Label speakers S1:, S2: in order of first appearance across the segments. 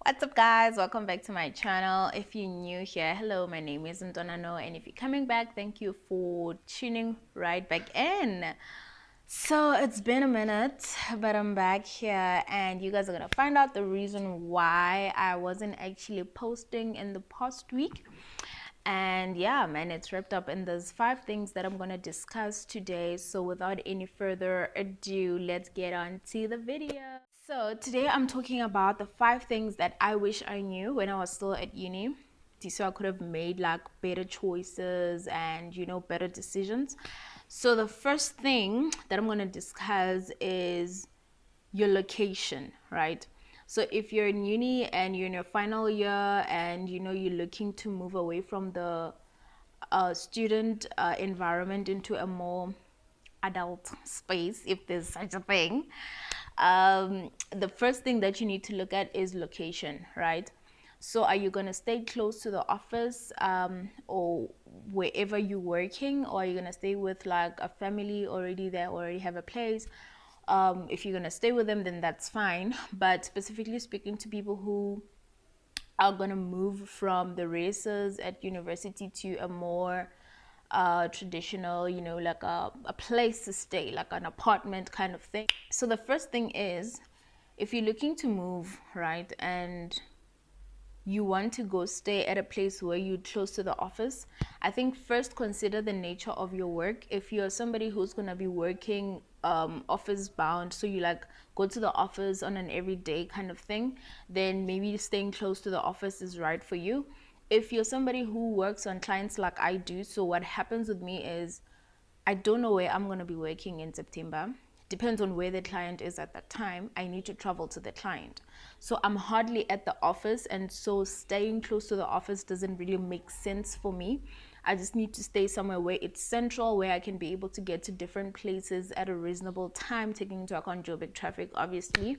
S1: What's up, guys? Welcome back to my channel. If you're new here, hello, my name is Ndonano, and if you're coming back, thank you for tuning right back in. So it's been a minute, but I'm back here, and you guys are gonna find out the reason why I wasn't actually posting in the past week. And yeah, man, it's wrapped up in those 5 things that I'm gonna discuss today. So without any further ado, let's get on to the video. So today I'm talking about the 5 things that I wish I knew when I was still at uni, so I could have made like better choices and better decisions. So the first thing that I'm going to discuss is your location, right? So if you're in uni and you're in your final year and you're looking to move away from the student environment into a more adult space, if there's such a thing, the first thing that you need to look at is location, right? So are you going to stay close to the office or wherever you're working, or are you going to stay with like a family already there, already have a place? If you're going to stay with them, then that's fine. But specifically speaking to people who are going to move from the races at university to a more traditional, like a place to stay, like an apartment kind of thing. So the first thing is, if you're looking to move, right, and you want to go stay at a place where you're close to the office, I think first consider the nature of your work. If you're somebody who's going to be working office bound, so you like go to the office on an everyday kind of thing, then maybe staying close to the office is right for you. If you're somebody who works on clients like I do, so what happens with me is I don't know where I'm going to be working in September. Depends on where the client is at that time. I need to travel to the client. So I'm hardly at the office, and so staying close to the office doesn't really make sense for me. I just need to stay somewhere where it's central, where I can be able to get to different places at a reasonable time, taking into account Joburg traffic, obviously.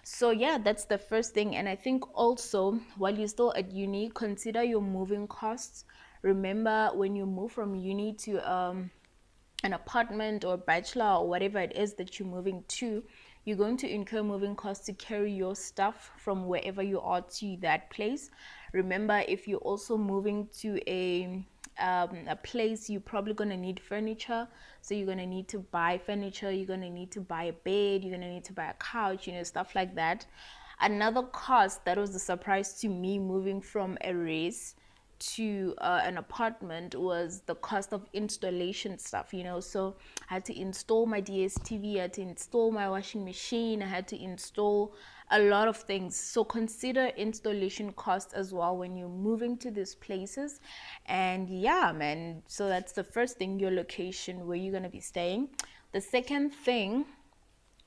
S1: So yeah, that's the first thing. And I think also, while you're still at uni, consider your moving costs. Remember, when you move from uni to an apartment or bachelor or whatever it is that you're moving to, you're going to incur moving costs to carry your stuff from wherever you are to that place. Remember, if you're also moving to a place, you're probably going to need furniture. So you're going to need to buy furniture, you're going to need to buy a bed, you're going to need to buy a couch, stuff like that. Another cost that was a surprise to me moving from a race to an apartment was the cost of installation stuff. So I had to install my DSTV, I had to install my washing machine, I had to install a lot of things. So consider installation costs as well when you're moving to these places. And yeah, man, so that's the first thing, your location, where you're going to be staying. The second thing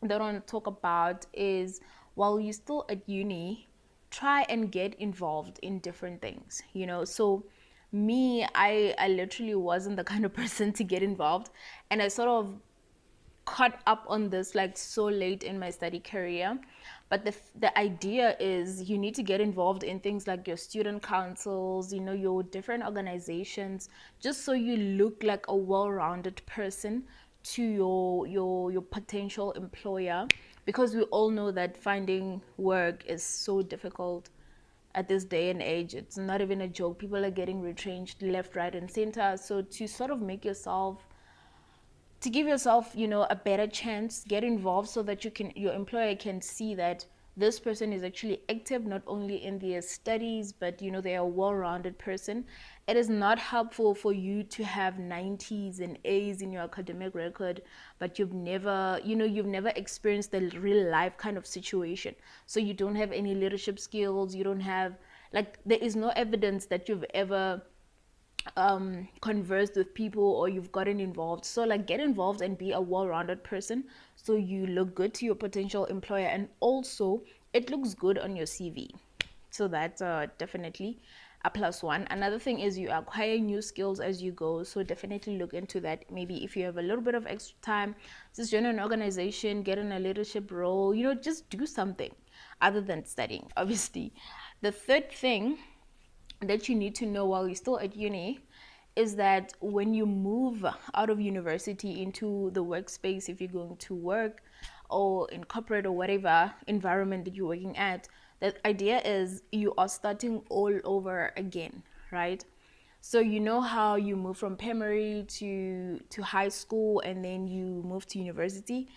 S1: that I want to talk about is, while you're still at uni, try and get involved in different things. So me, I literally wasn't the kind of person to get involved, and I sort of caught up on this like so late in my study career. But the idea is, you need to get involved in things like your student councils, your different organizations, just so you look like a well-rounded person to your potential employer, because we all know that finding work is so difficult at this day and age. It's not even a joke. People are getting retrenched left, right, and center. So to sort of make yourself, to give yourself, a better chance, get involved so that your employer can see that this person is actually active, not only in their studies, but they are a well-rounded person. It is not helpful for you to have 90s and A's in your academic record, but you've never experienced the real life kind of situation. So you don't have any leadership skills, you don't have, like, there is no evidence that you've ever conversed with people or you've gotten involved. So like, get involved and be a well-rounded person so you look good to your potential employer, and also it looks good on your CV. So that's definitely a plus one. Another thing is, you acquire new skills as you go, so definitely look into that. Maybe if you have a little bit of extra time, just join an organization, get in a leadership role, just do something other than studying, obviously. The third thing that you need to know while you're still at uni is that when you move out of university into the workspace, if you're going to work or in corporate or whatever environment that you're working at, The idea is you are starting all over again, right? So you know how you move from primary to high school and then you move to university.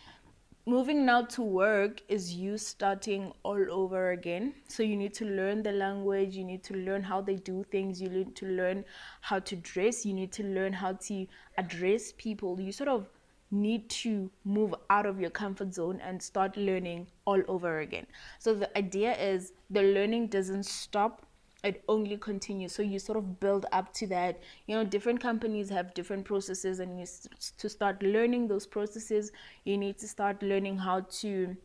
S1: Moving now to work is you starting all over again. So you need to learn the language, you need to learn how they do things, you need to learn how to dress, you need to learn how to address people. You sort of need to move out of your comfort zone and start learning all over again. So the idea is the learning doesn't stop, it only continues. So you sort of build up to that. You know, different companies have different processes, and to start learning those processes, you need to start learning how to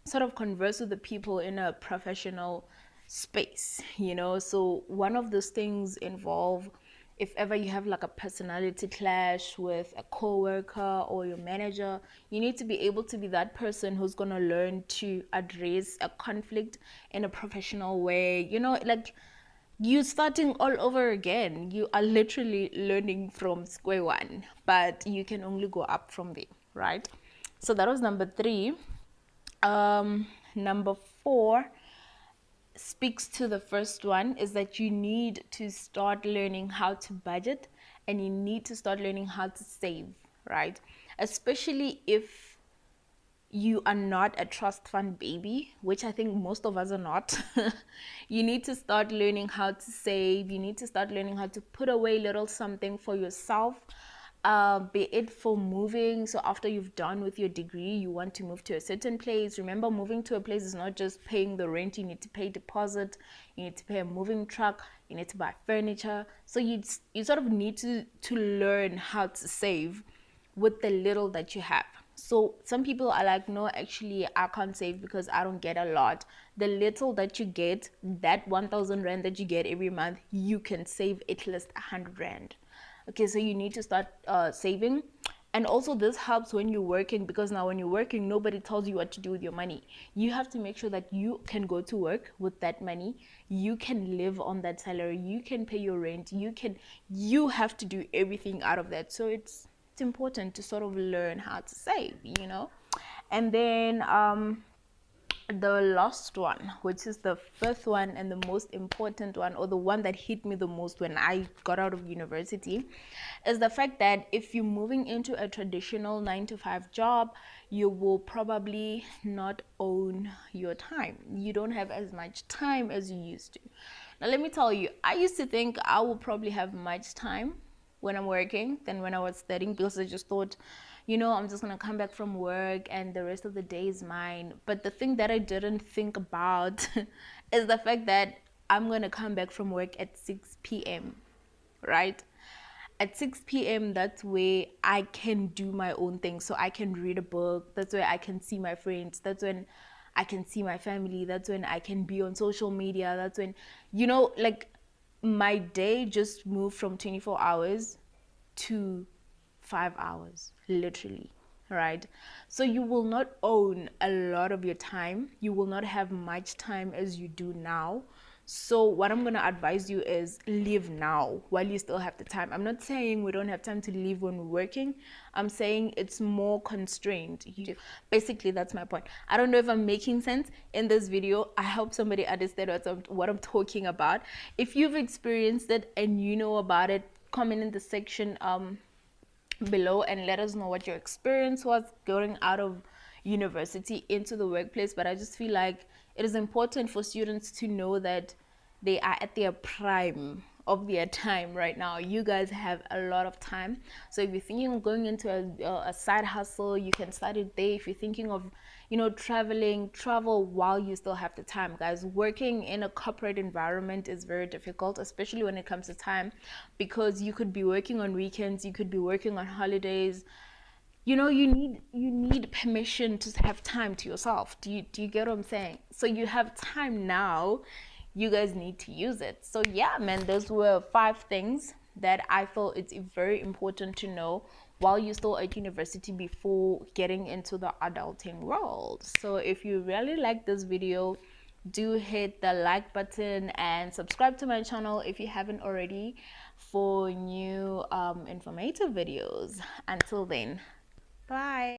S1: sort of converse with the people in a professional space, you know. So one of those things involve, if ever you have like a personality clash with a coworker or your manager, you need to be able to be that person who's going to learn to address a conflict in a professional way. You know, like, you starting all over again. You are literally learning from square one, but you can only go up from there, right? So that was number 3. Number 4 speaks to the first one, is that you need to start learning how to budget, and you need to start learning how to save, right? Especially if you are not a trust fund baby, which I think most of us are not. You need to start learning how to save. You need to start learning how to put away little something for yourself, be it for moving. So after you've done with your degree, you want to move to a certain place. Remember, moving to a place is not just paying the rent. You need to pay deposit, you need to pay a moving truck, you need to buy furniture. So you sort of need to learn how to save with the little that you have. So some people are like, no, actually I can't save because I don't get a lot. The little that you get, that 1,000 rand that you get every month, you can save at least 100 rand. Okay, so you need to start saving. And also this helps when you're working, because now when you're working, nobody tells you what to do with your money. You have to make sure that you can go to work with that money, you can live on that salary, you can pay your rent, you have to do everything out of that. So it's important to sort of learn how to save, you know. And then the last one, which is the 5th one and the most important one, or the one that hit me the most when I got out of university, is the fact that if you're moving into a traditional 9-to-5 job, you will probably not own your time. You don't have as much time as you used to. Now let me tell you, I used to think I will probably have much time when I'm working than when I was studying, because I just thought, you know, I'm just gonna come back from work and the rest of the day is mine. But the thing that I didn't think about is the fact that I'm gonna come back from work at 6 p.m. right? At 6 p.m. that's where I can do my own thing. So I can read a book, that's where I can see my friends, that's when I can see my family, that's when I can be on social media, that's when, you know, like, my day just moved from 24 hours to 5 hours, literally, right? So you will not own a lot of your time. You will not have much time as you do now. So what I'm going to advise you is live now while you still have the time. I'm not saying we don't have time to live when we're working. I'm saying it's more constrained. Basically, that's my point. I don't know if I'm making sense in this video. I hope somebody understands what I'm talking about. If you've experienced it and you know about it, comment in the section below and let us know what your experience was going out of university into the workplace. But I just feel like it is important for students to know that they are at their prime of their time right now. You guys have a lot of time. So if you're thinking of going into a side hustle, you can start it there. If you're thinking of, you know, travel while you still have the time. Guys, working in a corporate environment is very difficult, especially when it comes to time, because you could be working on weekends, you could be working on holidays. You know, you need permission to have time to yourself. Do you get what I'm saying? So you have time now, you guys need to use it. So yeah, man, those were 5 things that I felt it's very important to know while you're still at university before getting into the adulting world. So if you really like this video, do hit the like button and subscribe to my channel if you haven't already for new informative videos. Until then, bye.